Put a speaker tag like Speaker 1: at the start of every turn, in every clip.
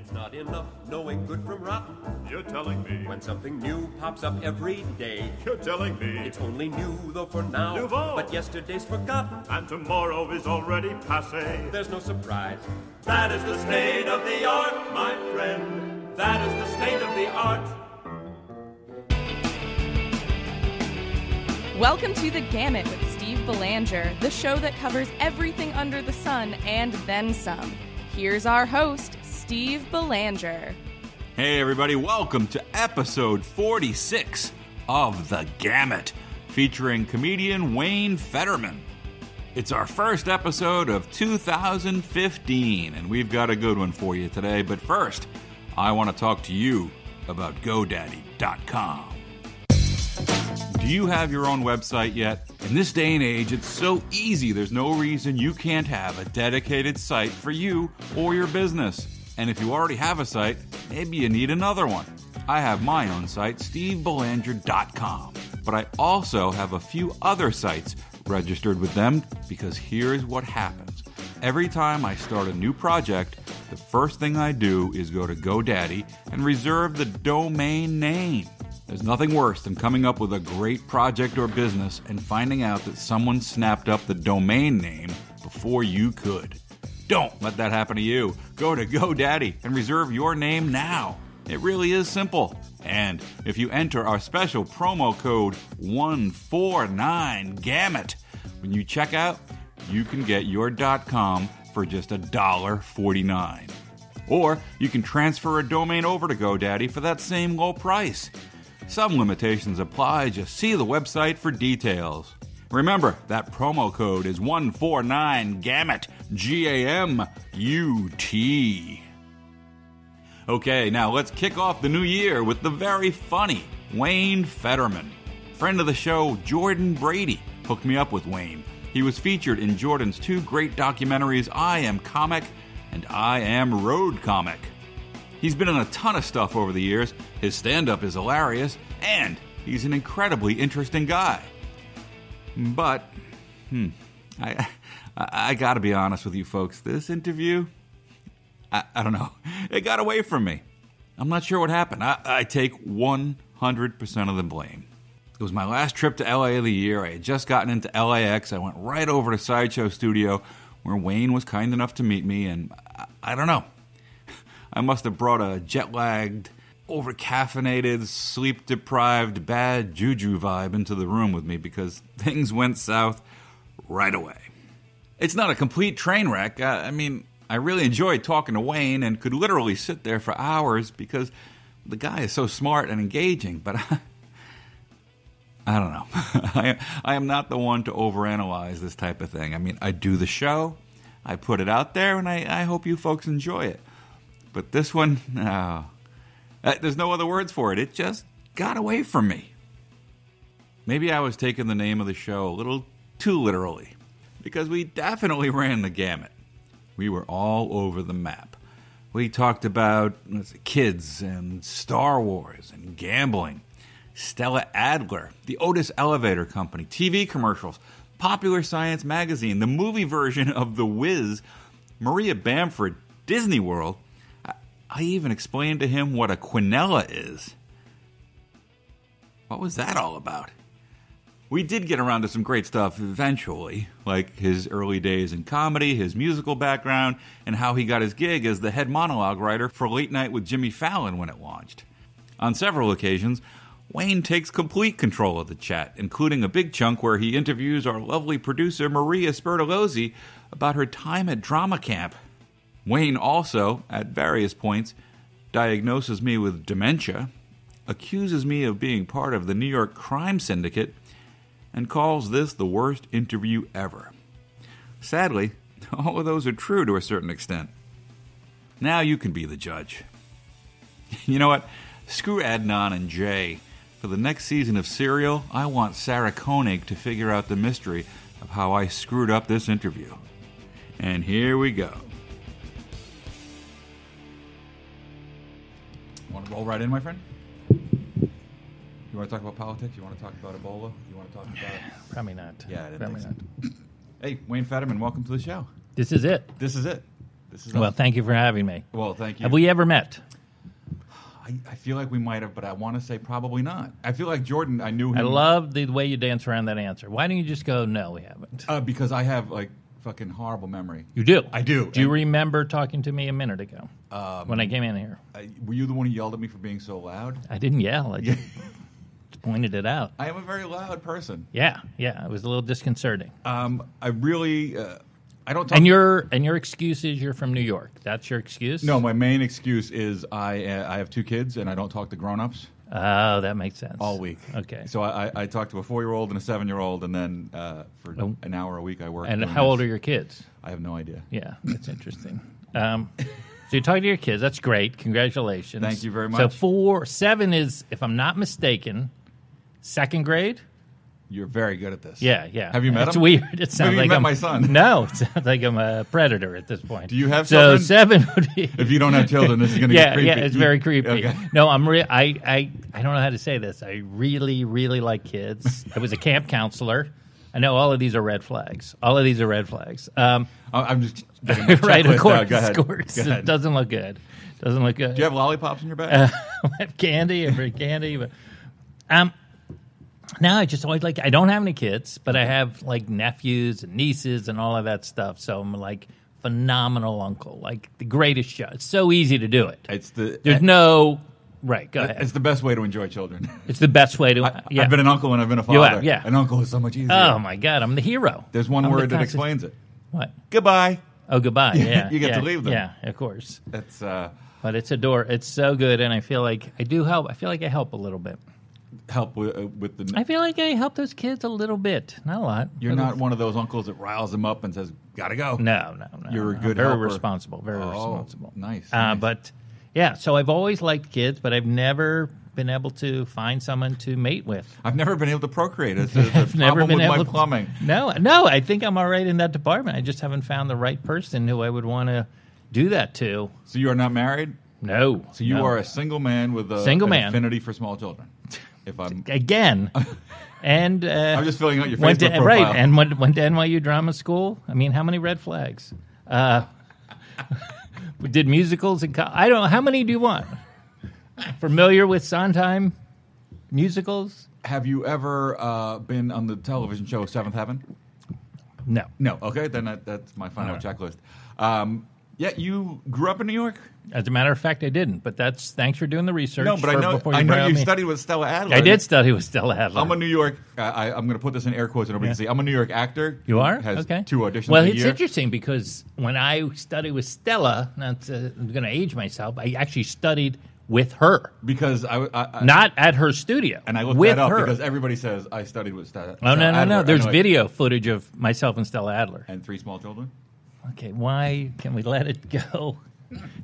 Speaker 1: It's not enough knowing good from rotten.
Speaker 2: You're telling me.
Speaker 1: When something new pops up every day.
Speaker 2: You're telling me.
Speaker 1: It's only new though for now.
Speaker 2: Nouveau.
Speaker 1: But yesterday's forgotten.
Speaker 2: And tomorrow is already passé.
Speaker 1: There's no surprise. That is the state of the art, my friend. That is the state of the art.
Speaker 3: Welcome to The Gamut with Steve Belanger, the show that covers everything under the sun and then some. Here's our host, Steve Belanger.
Speaker 4: Hey everybody, welcome to episode 46 of The Gamut, featuring comedian Wayne Federman. It's our first episode of 2015, and we've got a good one for you today. But first, I want to talk to you about GoDaddy.com. Do you have your own website yet? In this day and age, it's so easy, there's no reason you can't have a dedicated site for you or your business. And if you already have a site, maybe you need another one. I have my own site, stevebelanger.com. But I also have a few other sites registered with them because here's what happens. Every time I start a new project, the first thing I do is go to GoDaddy and reserve the domain name. There's nothing worse than coming up with a great project or business and finding out that someone snapped up the domain name before you could. Don't let that happen to you. Go to GoDaddy and reserve your name now. It really is simple. And if you enter our special promo code 149GAMUT, when you check out, you can get your .com for just $1.49. Or you can transfer a domain over to GoDaddy for that same low price. Some limitations apply. Just see the website for details. Remember, that promo code is 149GAMUT, G-A-M-U-T. Okay, now let's kick off the new year with the very funny Wayne Federman. Friend of the show, Jordan Brady, hooked me up with Wayne. He was featured in Jordan's two great documentaries, I Am Comic and I Am Road Comic. He's been in a ton of stuff over the years. His stand-up is hilarious, and he's an incredibly interesting guy. But, I gotta be honest with you folks. This interview, I don't know. It got away from me. I'm not sure what happened. I take 100% of the blame. It was my last trip to LA of the year. I had just gotten into LAX. I went right over to Sideshow Studio, where Wayne was kind enough to meet me, and I don't know. I must have brought a jet-lagged, over-caffeinated, sleep-deprived, bad juju vibe into the room with me because things went south right away. It's not a complete train wreck. I really enjoyed talking to Wayne and could literally sit there for hours because the guy is so smart and engaging, but I don't know. I am not the one to overanalyze this type of thing. I do the show, I put it out there, and I hope you folks enjoy it. But this one, there's no other words for it. It just got away from me. Maybe I was taking the name of the show a little too literally, because we definitely ran the gamut. We were all over the map. We talked about kids and Star Wars and gambling, Stella Adler, the Otis Elevator Company, TV commercials, Popular Science Magazine, the movie version of The Wiz, Maria Bamford, Disney World. I even explained to him what a quinella is. What was that all about? We did get around to some great stuff eventually, like his early days in comedy, his musical background, and how he got his gig as the head monologue writer for Late Night with Jimmy Fallon when it launched. On several occasions, Wayne takes complete control of the chat, including a big chunk where he interviews our lovely producer Maria Spertolozzi about her time at drama camp. Wayne also, at various points, diagnoses me with dementia, accuses me of being part of the New York crime syndicate, and calls this the worst interview ever. Sadly, all of those are true to a certain extent. Now you can be the judge. You know what? Screw Adnan and Jay. For the next season of Serial, I want Sarah Koenig to figure out the mystery of how I screwed up this interview. And here we go. Want to roll right in, my friend? You want to talk about politics? You want to talk about Ebola? You want to talk about...
Speaker 5: Probably not.
Speaker 4: Yeah, I didn't
Speaker 5: Probably
Speaker 4: think
Speaker 5: not.
Speaker 4: so. Hey, Wayne Federman, welcome to the show.
Speaker 5: This is it.
Speaker 4: This is it.
Speaker 5: Well, thank you for having me.
Speaker 4: Well, thank you.
Speaker 5: Have we ever met?
Speaker 4: I feel like we might have, but I want to say probably not. I feel like Jordan, I knew him.
Speaker 5: I love the way you dance around that answer. Why don't you just go, no, we haven't?
Speaker 4: Because I have, fucking horrible memory.
Speaker 5: You do?
Speaker 4: I do.
Speaker 5: Do you remember talking to me a minute ago when I came in here?
Speaker 4: Were you the one who yelled at me for being so loud?
Speaker 5: I didn't yell. I just pointed it out.
Speaker 4: I am a very loud person.
Speaker 5: Yeah. It was a little disconcerting.
Speaker 4: I really... I don't talk...
Speaker 5: And your excuse is you're from New York. That's your excuse?
Speaker 4: No, my main excuse is I have 2 kids and I don't talk to grown-ups.
Speaker 5: Oh, that makes sense.
Speaker 4: All week.
Speaker 5: Okay.
Speaker 4: So I talk to a 4-year-old and a 7-year-old, and then for an hour a week I work.
Speaker 5: And how old are your kids?
Speaker 4: I have no idea.
Speaker 5: Yeah, that's interesting. So you talk to your kids. That's great. Congratulations.
Speaker 4: Thank you very much.
Speaker 5: So 7 is, if I'm not mistaken, 2nd grade?
Speaker 4: You're very good at this.
Speaker 5: Yeah.
Speaker 4: Have you met him?
Speaker 5: It's weird. It sounds
Speaker 4: Maybe
Speaker 5: like
Speaker 4: you met my son.
Speaker 5: No, it sounds like I'm a predator at this point.
Speaker 4: Do you have
Speaker 5: children?
Speaker 4: children?
Speaker 5: 7 would be...
Speaker 4: If you don't have children, this is going to get creepy.
Speaker 5: Yeah, it's very creepy.
Speaker 4: Okay.
Speaker 5: No, I don't know how to say this. I really, really like kids. I was a camp counselor. I know all of these are red flags. I'm
Speaker 4: just getting my
Speaker 5: right, of
Speaker 4: checklist
Speaker 5: course.
Speaker 4: out. Go ahead.
Speaker 5: Of course.
Speaker 4: Go ahead.
Speaker 5: It doesn't look good.
Speaker 4: Do you have lollipops in your bag?
Speaker 5: I have candy. I bring candy. But, now I just always I don't have any kids, but I have nephews and nieces and all of that stuff. So I'm phenomenal uncle, the greatest show. It's so easy to do it. There's no right. Go ahead.
Speaker 4: It's the best way to enjoy children.
Speaker 5: It's the best way to.
Speaker 4: I've been an uncle and I've been a father.
Speaker 5: You have, yeah.
Speaker 4: An uncle is so much easier.
Speaker 5: Oh my God, I'm the hero.
Speaker 4: There's one word that explains it.
Speaker 5: What?
Speaker 4: Goodbye.
Speaker 5: Oh, goodbye. Yeah,
Speaker 4: you get to leave them.
Speaker 5: Yeah, of course.
Speaker 4: That's.
Speaker 5: But it's It's so good, and I feel like I do help. I feel like I help a little bit.
Speaker 4: Help with the...
Speaker 5: I feel like I help those kids a little bit. Not a lot.
Speaker 4: You're not one of those uncles that riles them up and says, gotta go.
Speaker 5: No.
Speaker 4: You're a good
Speaker 5: very
Speaker 4: helper.
Speaker 5: Responsible. Very responsible.
Speaker 4: Nice.
Speaker 5: But, yeah, so I've always liked kids, but I've never been able to find someone to mate with.
Speaker 4: I've never been able to procreate. It's a
Speaker 5: never been
Speaker 4: with
Speaker 5: able
Speaker 4: my plumbing.
Speaker 5: No, I think I'm all right in that department. I just haven't found the right person who I would want to do that to.
Speaker 4: So you are not married?
Speaker 5: No.
Speaker 4: So you are a single man with an affinity for small children. If I'm
Speaker 5: again, and
Speaker 4: I'm just filling out your Facebook profile.
Speaker 5: Right, and went to NYU drama school. I mean, how many red flags? Did musicals and I don't know. How many do you want? Familiar with Sondheim musicals?
Speaker 4: Have you ever been on the television show Seventh Heaven?
Speaker 5: No.
Speaker 4: Okay, then that's my final checklist. Yeah, you grew up in New York?
Speaker 5: As a matter of fact, I didn't. But thanks for doing the research.
Speaker 4: No, but I know you studied with Stella Adler.
Speaker 5: I did study with Stella Adler.
Speaker 4: I'm a New York. I'm going to put this in air quotes so nobody can see. I'm a New York actor.
Speaker 5: You are?
Speaker 4: Has
Speaker 5: okay.
Speaker 4: 2 auditions.
Speaker 5: Well,
Speaker 4: a
Speaker 5: it's
Speaker 4: year.
Speaker 5: interesting because when I studied with Stella, I'm going to age myself. I actually studied with her
Speaker 4: because I
Speaker 5: not at her studio.
Speaker 4: And I looked
Speaker 5: with
Speaker 4: that up
Speaker 5: her.
Speaker 4: because everybody says I studied with Stella.
Speaker 5: Oh no!
Speaker 4: Adler.
Speaker 5: There's video footage of myself and Stella Adler
Speaker 4: and 3 small children.
Speaker 5: Okay, why can we let it go?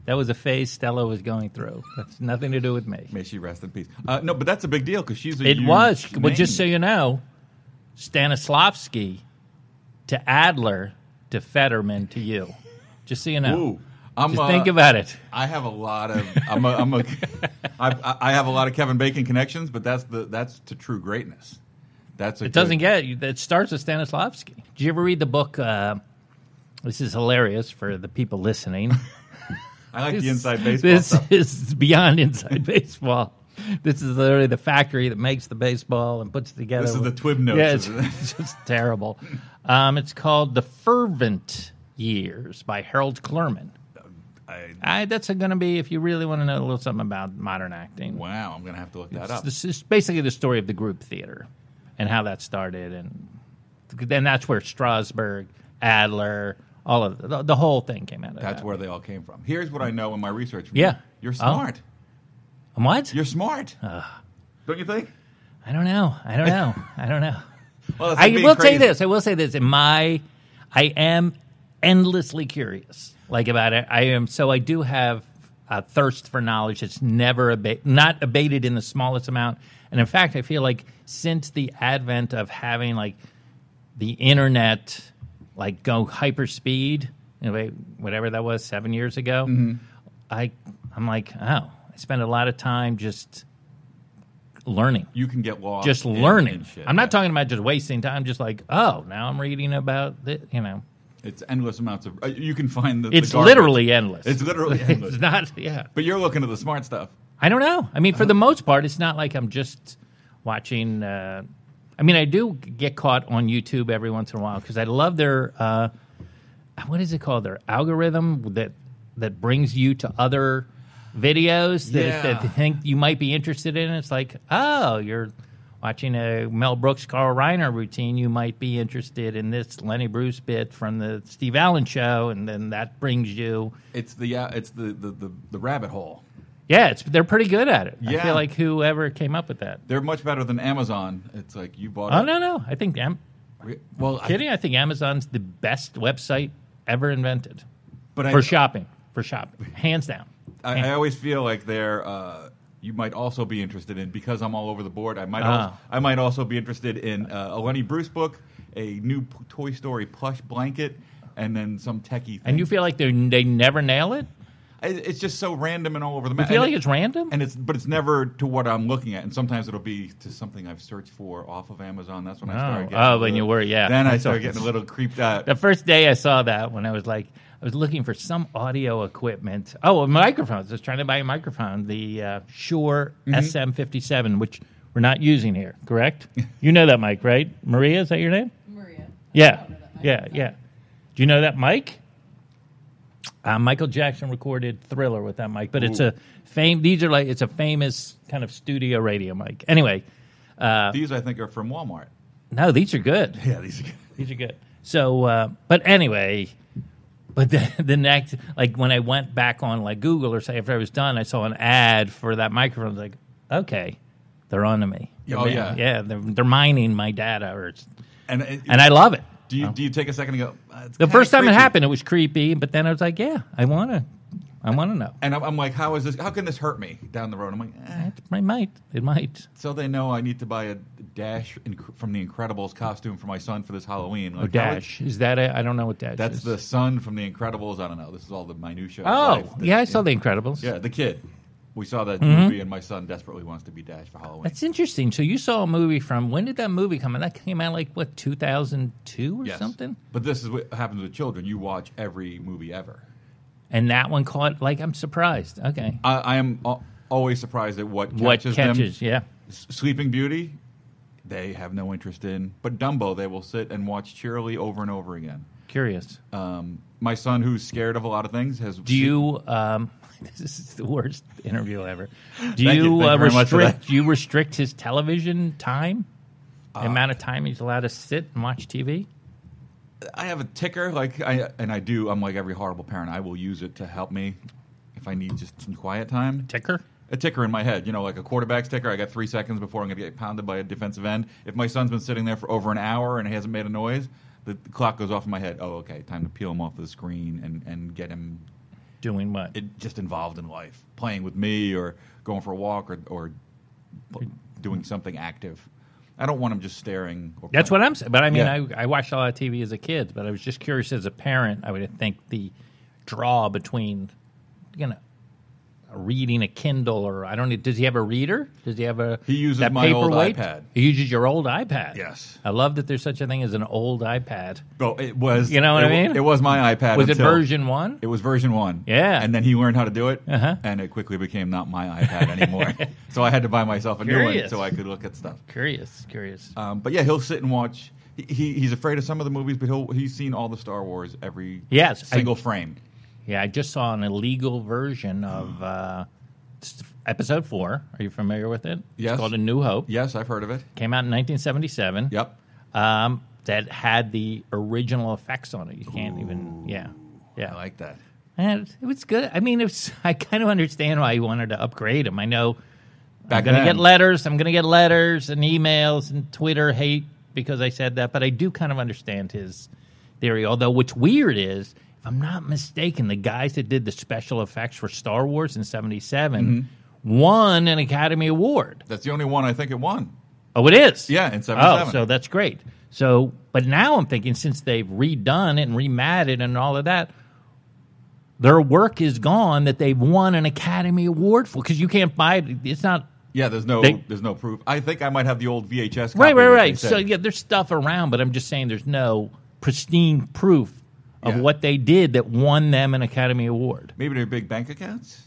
Speaker 5: That was a phase Stella was going through. That's nothing to do with me.
Speaker 4: May she rest in peace. No, but that's a big deal because she's a
Speaker 5: It was.
Speaker 4: name.
Speaker 5: Well, just so you know, Stanislavski to Adler to Federman to you. Just so you know.
Speaker 4: Ooh,
Speaker 5: just think about it.
Speaker 4: I have a lot of. I have a lot of Kevin Bacon connections, but that's to true greatness.
Speaker 5: It starts with Stanislavski. Did you ever read the book? This is hilarious for the people listening.
Speaker 4: I like the inside baseball
Speaker 5: This
Speaker 4: stuff.
Speaker 5: is beyond inside baseball. This is literally the factory that makes the baseball and puts it together.
Speaker 4: This is the Twib notes.
Speaker 5: Yeah, it's just terrible. It's called The Fervent Years by Harold Clurman. That's going to be, if you really want to know a little something about modern acting.
Speaker 4: Wow, I'm going to have to look that up.
Speaker 5: This is basically the story of the group theater and how that started. And then that's where Strasberg, Adler... all of the whole thing came out of that.
Speaker 4: That's where they all came from. Here's what I know in my research.
Speaker 5: Yeah.
Speaker 4: You're smart.
Speaker 5: I'm what?
Speaker 4: You're smart. Don't you think?
Speaker 5: I don't know.
Speaker 4: Well,
Speaker 5: I will say this. I am endlessly curious, about it. I do have a thirst for knowledge that's never not abated in the smallest amount. And in fact, I feel like since the advent of having the internet, go hyperspeed, whatever that was 7 years ago, I'm like, I spend a lot of time just learning.
Speaker 4: You can get lost.
Speaker 5: Just learning. I'm not talking about just wasting time. Just now I'm reading about it,
Speaker 4: It's endless amounts of. You can find the.
Speaker 5: It's
Speaker 4: the garbage.
Speaker 5: literally endless.
Speaker 4: It's literally endless.
Speaker 5: It's not. Yeah.
Speaker 4: But you're looking at the smart stuff.
Speaker 5: I don't know. I mean, for the most part, it's not like I'm just watching. I mean, I do get caught on YouTube every once in a while because I love their. What is it called? Their algorithm that brings you to other videos that they think you might be interested in. It's like, oh, you're watching a Mel Brooks, Carl Reiner routine. You might be interested in this Lenny Bruce bit from the Steve Allen show, and then that brings you.
Speaker 4: It's the rabbit hole.
Speaker 5: Yeah, they're pretty good at it.
Speaker 4: Yeah.
Speaker 5: I feel like whoever came up with that.
Speaker 4: They're much better than Amazon. It's like you bought.
Speaker 5: Oh no! I think I think Amazon's the best website ever invented for shopping. Hands down.
Speaker 4: I always feel like they're. You might also be interested in, because I'm all over the board. I might also be interested in a Lenny Bruce book, a new Toy Story plush blanket, and then some techie thing.
Speaker 5: And you feel like they never nail it?
Speaker 4: It's just so random and all over the map.
Speaker 5: You feel like it's random?
Speaker 4: But it's never to what I'm looking at. And sometimes it'll be to something I've searched for off of Amazon. That's when I started getting
Speaker 5: when you were, yeah.
Speaker 4: Then I started getting a little creeped out.
Speaker 5: The first day I saw that, when I was looking for some audio equipment. Oh, microphones. I was trying to buy a microphone, the Shure SM57, which we're not using here, correct? You know that mic, right? Maria, is that your name?
Speaker 3: Maria.
Speaker 5: Yeah. Yeah. Do you know that mic? Michael Jackson recorded Thriller with that mic, but it's a it's a famous kind of studio radio mic. Anyway,
Speaker 4: these I think are from Walmart.
Speaker 5: No, these are good.
Speaker 4: Yeah, these are good.
Speaker 5: These are good. So, but anyway, the next, like when I went back on like Google or say after I was done, I saw an ad for that microphone. I was like, okay, they're on to me. Yeah, they're mining my data, and I love it.
Speaker 4: Do you take a second and go?
Speaker 5: The first time it happened, it was creepy, but then I was like, yeah, I want to know.
Speaker 4: And I'm like, how can this hurt me down the road? I'm like,
Speaker 5: it might.
Speaker 4: So they know I need to buy a Dash from the Incredibles costume for my son for this Halloween. Like,
Speaker 5: Dash. Is that I don't know what Dash is.
Speaker 4: That's the son from the Incredibles. I don't know. This is all the minutia.
Speaker 5: Oh, I saw the Incredibles.
Speaker 4: Yeah, the kid. We saw that movie, and my son desperately wants to be Dash for Halloween.
Speaker 5: That's interesting. So you saw a movie when did that movie come out? That came out 2002 or something?
Speaker 4: But this is what happens with children. You watch every movie ever.
Speaker 5: And that one caught, I'm surprised. Okay.
Speaker 4: I am always surprised at what catches them.
Speaker 5: Yeah.
Speaker 4: Sleeping Beauty, they have no interest in. But Dumbo, they will sit and watch cheerily over and over again.
Speaker 5: Curious.
Speaker 4: My son, who's scared of a lot of things, has...
Speaker 5: Do you... this is the worst interview ever. Do you restrict his television time? The amount of time he's allowed to sit and watch TV?
Speaker 4: I have a ticker, I'm like every horrible parent. I will use it to help me if I need just some quiet time.
Speaker 5: Ticker?
Speaker 4: A ticker in my head, like a quarterback's ticker. I got 3 seconds before I'm going to get pounded by a defensive end. If my son's been sitting there for over an hour and he hasn't made a noise, the clock goes off in my head. Oh, okay, time to peel him off the screen and get him...
Speaker 5: Doing what?
Speaker 4: Just involved in life. Playing with me or going for a walk or doing something active. I don't want him just staring.
Speaker 5: That's what I'm saying. But I mean, I watched a lot of TV as a kid, but I was just curious as a parent. I would think the draw between, reading a Kindle or I don't know. Does he have a reader? Does he have
Speaker 4: He uses my old iPad.
Speaker 5: He uses your old iPad.
Speaker 4: Yes.
Speaker 5: I love that there's such a thing as an old iPad.
Speaker 4: Well, it was.
Speaker 5: You know what I mean?
Speaker 4: It was my iPad.
Speaker 5: Was it version 1?
Speaker 4: It was version 1.
Speaker 5: Yeah.
Speaker 4: And then he learned how to do it, and it quickly became not my iPad anymore. So I had to buy myself a new one so I could look at stuff.
Speaker 5: Curious.
Speaker 4: But yeah, he'll sit and watch. He's afraid of some of the movies, but he's seen all the Star Wars every single frame.
Speaker 5: Yeah, I just saw an illegal version of Episode 4. Are you familiar with it?
Speaker 4: Yes.
Speaker 5: It's called A New Hope.
Speaker 4: Yes, I've heard of it.
Speaker 5: Came out in 1977.
Speaker 4: Yep.
Speaker 5: That had the original effects on it. You can't even... Yeah.
Speaker 4: I like that.
Speaker 5: And it was good. I mean, I kind of understand why he wanted to upgrade them. I know I'm going to get letters and emails and Twitter hate because I said that, but I do kind of understand his theory. Although what's weird is, if I'm not mistaken, the guys that did the special effects for Star Wars in 77 won an Academy Award.
Speaker 4: That's the only one I think it won.
Speaker 5: Oh, it is?
Speaker 4: Yeah, in 77.
Speaker 5: Oh, so that's great. So, but now I'm thinking, since they've redone it and rematted and all of that, their work is gone that they've won an Academy Award for, because you can't buy it. It's not...
Speaker 4: Yeah, there's no proof. I think I might have the old VHS copy.
Speaker 5: Right. So, yeah, there's stuff around, but I'm just saying there's no pristine proof of what they did that won them an Academy Award.
Speaker 4: Maybe their big bank accounts?